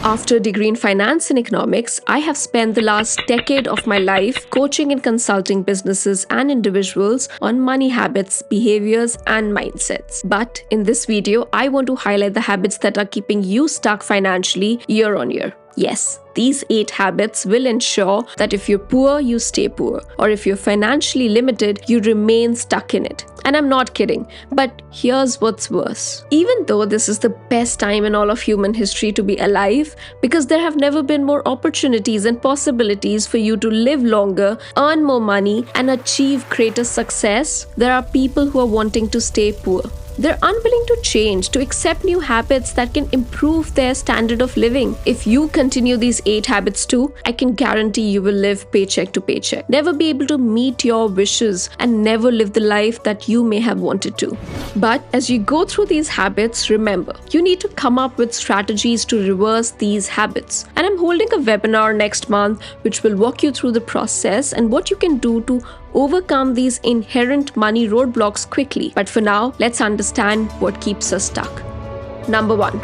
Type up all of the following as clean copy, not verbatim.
After a degree in finance and economics, I have spent the last decade of my life coaching and consulting businesses and individuals on money habits, behaviors, and mindsets. But in this video, I want to highlight the habits that are keeping you stuck financially year on year. Yes, these 8 habits will ensure that if you're poor, you stay poor, or if you're financially limited, you remain stuck in it. And I'm not kidding, but here's what's worse. Even though this is the best time in all of human history to be alive, because there have never been more opportunities and possibilities for you to live longer, earn more money, and achieve greater success, there are people who are wanting to stay poor. They're unwilling to change, to accept new habits that can improve their standard of living. If you continue these 8 habits too, I can guarantee you will live paycheck to paycheck, never be able to meet your wishes, and never live the life that you may have wanted to. But as you go through these habits, remember, you need to come up with strategies to reverse these habits. And I'm holding a webinar next month which will walk you through the process and what you can do to overcome these inherent money roadblocks quickly. But for now, let's understand what keeps us stuck. Number 1.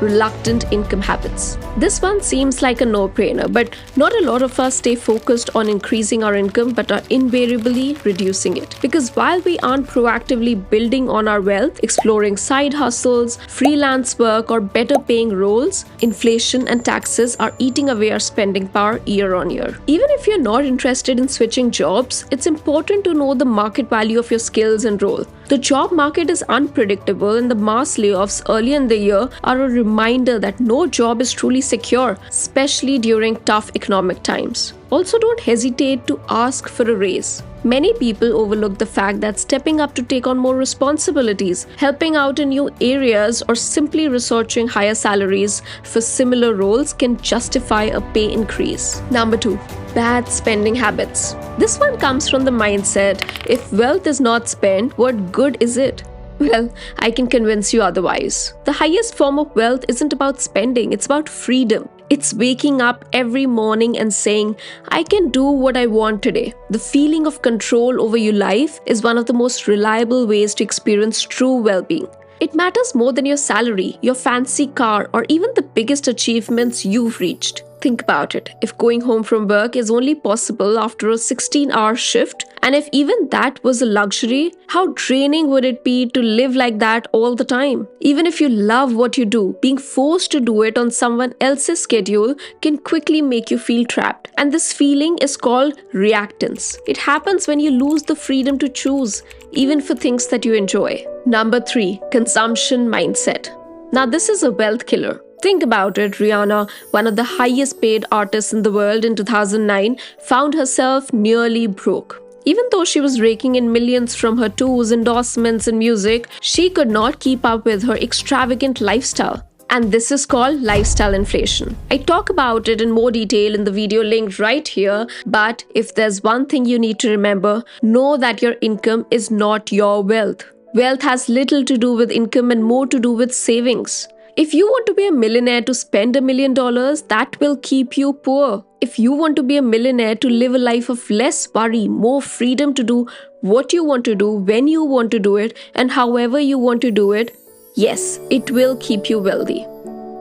Reluctant income habits. This one seems like a no-brainer, but not a lot of us stay focused on increasing our income but are invariably reducing it. Because while we aren't proactively building on our wealth, exploring side hustles, freelance work, or better paying roles, inflation and taxes are eating away our spending power year on year. Even if you're not interested in switching jobs, it's important to know the market value of your skills and role. The job market is unpredictable, and the mass layoffs early in the year are a reminder that no job is truly secure, especially during tough economic times. Also, don't hesitate to ask for a raise. Many people overlook the fact that stepping up to take on more responsibilities, helping out in new areas, or simply researching higher salaries for similar roles can justify a pay increase. Number 2. Bad spending habits. This one comes from the mindset, if wealth is not spent, what good is it? Well, I can convince you otherwise. The highest form of wealth isn't about spending, it's about freedom. It's waking up every morning and saying, I can do what I want today. The feeling of control over your life is one of the most reliable ways to experience true well-being. It matters more than your salary, your fancy car, or even the biggest achievements you've reached. Think about it. If going home from work is only possible after a 16-hour shift, and if even that was a luxury, how draining would it be to live like that all the time? Even if you love what you do, being forced to do it on someone else's schedule can quickly make you feel trapped. And this feeling is called reactance. It happens when you lose the freedom to choose, even for things that you enjoy. Number 3. Consumption mindset. Now this is a wealth killer. Think about it, Rihanna, one of the highest paid artists in the world in 2009, found herself nearly broke. Even though she was raking in millions from her tours, endorsements, and music, she could not keep up with her extravagant lifestyle. And this is called lifestyle inflation. I talk about it in more detail in the video linked right here, but if there's one thing you need to remember, know that your income is not your wealth. Wealth has little to do with income and more to do with savings. If you want to be a millionaire to spend $1 million, that will keep you poor. If you want to be a millionaire to live a life of less worry, more freedom to do what you want to do, when you want to do it, and however you want to do it, yes, it will keep you wealthy.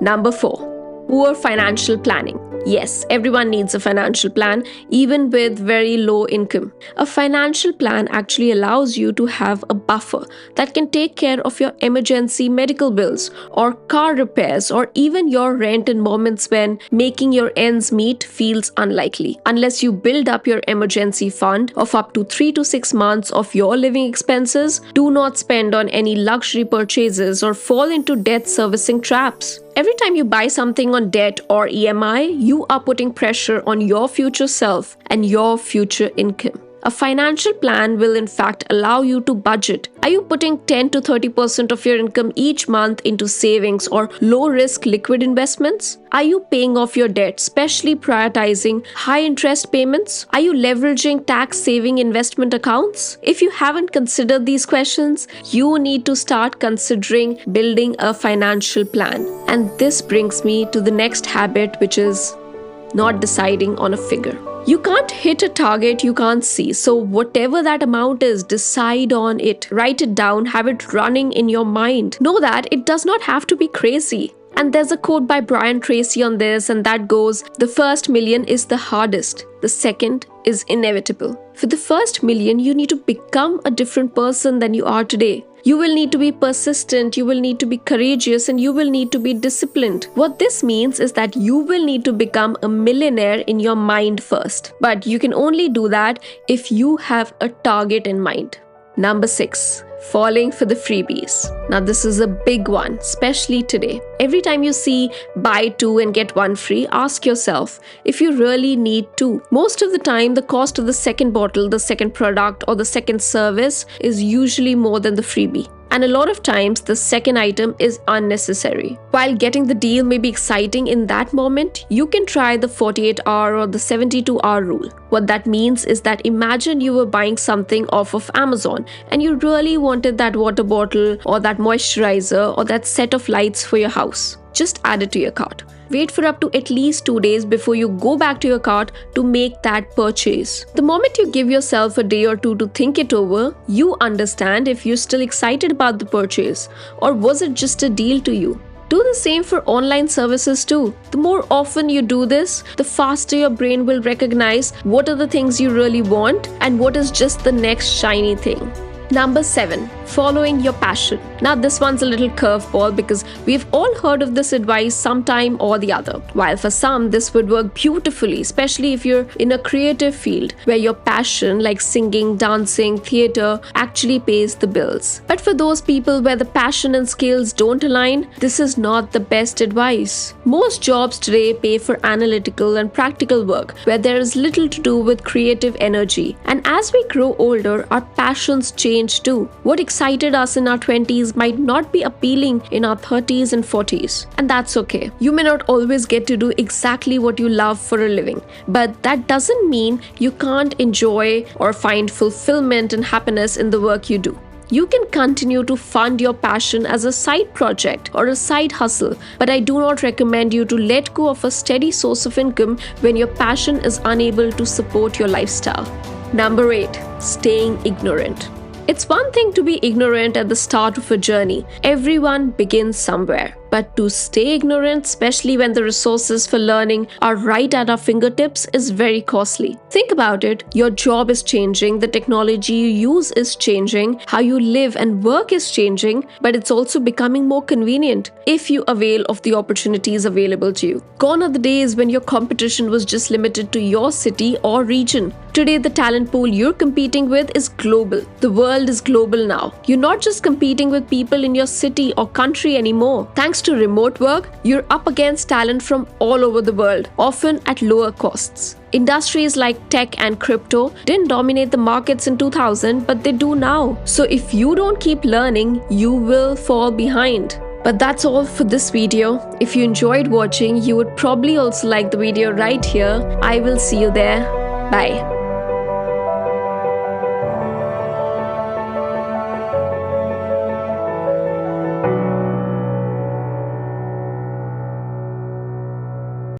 Number 4. Poor financial planning. Yes, everyone needs a financial plan, even with very low income. A financial plan actually allows you to have a buffer that can take care of your emergency medical bills or car repairs or even your rent in moments when making your ends meet feels unlikely. Unless you build up your emergency fund of up to 3 to 6 months of your living expenses, do not spend on any luxury purchases or fall into debt servicing traps. Every time you buy something on debt or EMI, you are putting pressure on your future self and your future income. A financial plan will in fact allow you to budget. Are you putting 10 to 30% of your income each month into savings or low-risk liquid investments? Are you paying off your debt, especially prioritizing high-interest payments? Are you leveraging tax-saving investment accounts? If you haven't considered these questions, you need to start considering building a financial plan. And this brings me to the next habit, which is not deciding on a figure. You can't hit a target you can't see, so whatever that amount is, decide on it. Write it down, have it running in your mind. Know that it does not have to be crazy. And there's a quote by Brian Tracy on this, and that goes, "The first million is the hardest, the second is inevitable." For the first million, you need to become a different person than you are today. You will need to be persistent, you will need to be courageous, and you will need to be disciplined. What this means is that you will need to become a millionaire in your mind first. But you can only do that if you have a target in mind. Number 6. Falling for the freebies. Now this is a big one, especially today. Every time you see buy 2 and get 1 free, ask yourself if you really need to. Most of the time, the cost of the second bottle, the second product, or the second service is usually more than the freebie. And a lot of times, the second item is unnecessary. While getting the deal may be exciting in that moment, you can try the 48-hour or the 72-hour rule. What that means is that imagine you were buying something off of Amazon and you really wanted that water bottle or that moisturizer or that set of lights for your house. Just add it to your cart. Wait for up to at least 2 days before you go back to your cart to make that purchase. The moment you give yourself a day or two to think it over, you understand if you're still excited about the purchase, or was it just a deal to you. Do the same for online services too. The more often you do this, the faster your brain will recognize what are the things you really want and what is just the next shiny thing. Number 7. Following your passion. Now this one's a little curveball because we've all heard of this advice sometime or the other. While for some this would work beautifully, especially if you're in a creative field where your passion like singing, dancing, theater actually pays the bills. But for those people where the passion and skills don't align, this is not the best advice. Most jobs today pay for analytical and practical work where there is little to do with creative energy. And as we grow older, our passions change too. What excited us in our 20s might not be appealing in our 30s and 40s. And that's okay. You may not always get to do exactly what you love for a living, but that doesn't mean you can't enjoy or find fulfillment and happiness in the work you do. You can continue to fund your passion as a side project or a side hustle, but I do not recommend you to let go of a steady source of income when your passion is unable to support your lifestyle. Number 8. Staying ignorant. It's one thing to be ignorant at the start of a journey. Everyone begins somewhere. But to stay ignorant, especially when the resources for learning are right at our fingertips, is very costly. Think about it. Your job is changing, the technology you use is changing, how you live and work is changing, but it's also becoming more convenient if you avail of the opportunities available to you. Gone are the days when your competition was just limited to your city or region. Today, the talent pool you're competing with is global. The world is global now. You're not just competing with people in your city or country anymore. Thanks to remote work, you're up against talent from all over the world, often at lower costs. Industries like tech and crypto didn't dominate the markets in 2000, but they do now. So if you don't keep learning, you will fall behind. But that's all for this video. If you enjoyed watching, you would probably also like the video right here. I will see you there. Bye.